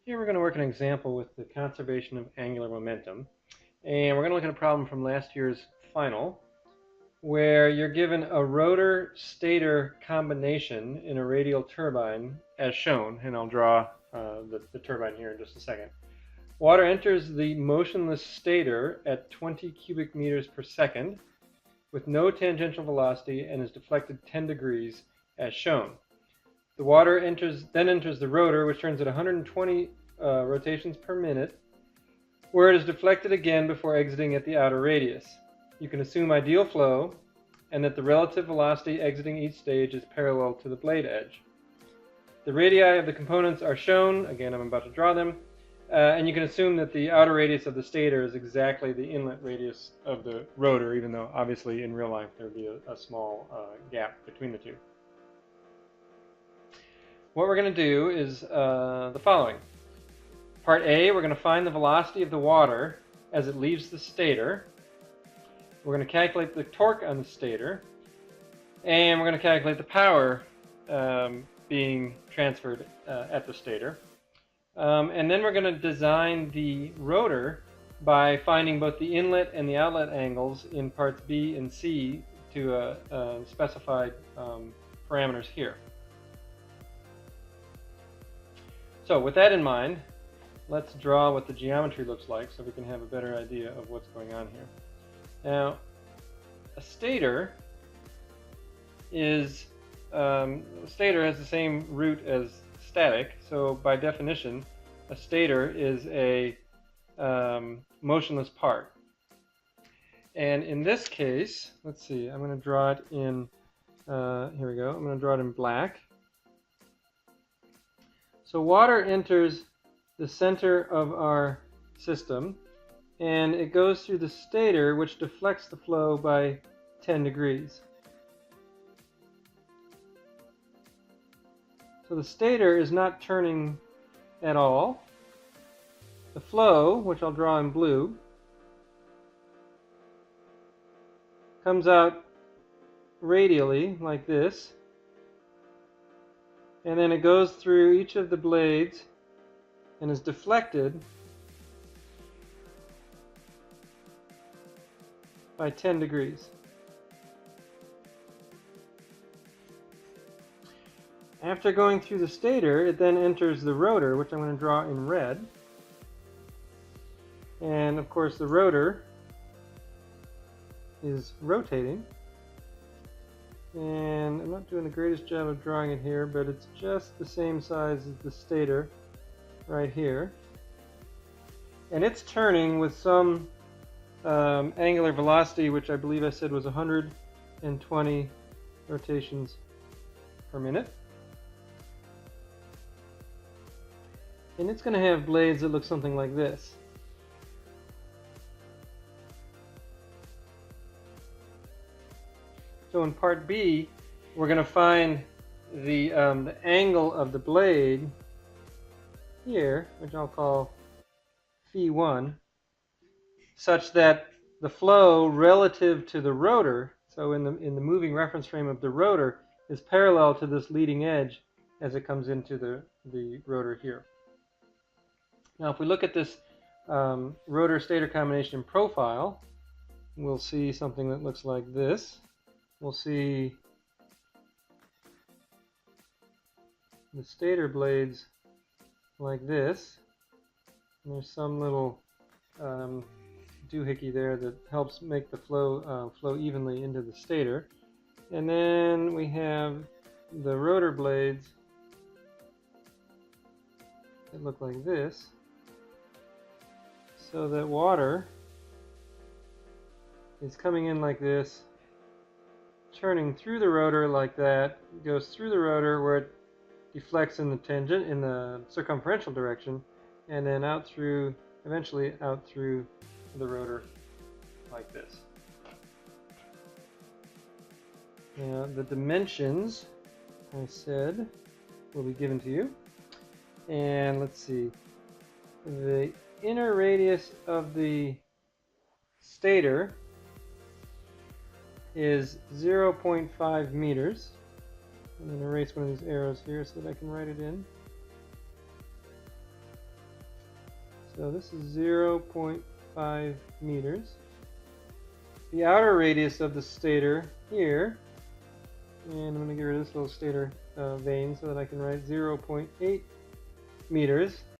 Here we're going to work an example with the conservation of angular momentum. And we're going to look at a problem from last year's final where you're given a rotor-stator combination in a radial turbine as shown. And I'll draw the turbine here in just a second. Water enters the motionless stator at 20 cubic meters per second with no tangential velocity and is deflected 10 degrees as shown. The water then enters the rotor, which turns at 120 rotations per minute, where it is deflected again before exiting at the outer radius. You can assume ideal flow and that the relative velocity exiting each stage is parallel to the blade edge. The radii of the components are shown. Again, I'm about to draw them. And you can assume that the outer radius of the stator is exactly the inlet radius of the rotor, even though obviously in real life there would be a small gap between the two. What we're going to do is the following. Part A, we're going to find the velocity of the water as it leaves the stator. We're going to calculate the torque on the stator. And we're going to calculate the power being transferred at the stator. And then we're going to design the rotor by finding both the inlet and the outlet angles in parts B and C to specified parameters here. So with that in mind, let's draw what the geometry looks like so we can have a better idea of what's going on here. Now, a stator has the same root as static, so by definition, a stator is a motionless part. And in this case, let's see, I'm going to draw it in, here we go, I'm going to draw it in black. So water enters the center of our system, and it goes through the stator, which deflects the flow by 10 degrees. So the stator is not turning at all. The flow, which I'll draw in blue, comes out radially like this, and then it goes through each of the blades and is deflected by 10 degrees. After going through the stator, it then enters the rotor, which I'm going to draw in red. And of course the rotor is rotating. And I'm not doing the greatest job of drawing it here, but it's just the same size as the stator right here. And it's turning with some angular velocity, which I believe I said was 120 rotations per minute. And it's going to have blades that look something like this. So in part B, we're going to find the angle of the blade here, which I'll call phi1, such that the flow relative to the rotor, so in the moving reference frame of the rotor, is parallel to this leading edge as it comes into the rotor here. Now if we look at this rotor-stator combination in profile, we'll see something that looks like this. We'll see the stator blades like this. And there's some little doohickey there that helps make the flow flow evenly into the stator. And then we have the rotor blades that look like this, so that water is coming in like this, turning through the rotor like that, goes through the rotor where it deflects in the circumferential direction, and then out through, eventually out through the rotor like this. Now the dimensions, I said, will be given to you. And let's see, the inner radius of the stator is 0.5 meters. I'm going to erase one of these arrows here so that I can write it in. So this is 0.5 meters. The outer radius of the stator here, and I'm going to get rid of this little stator vane so that I can write 0.8 meters.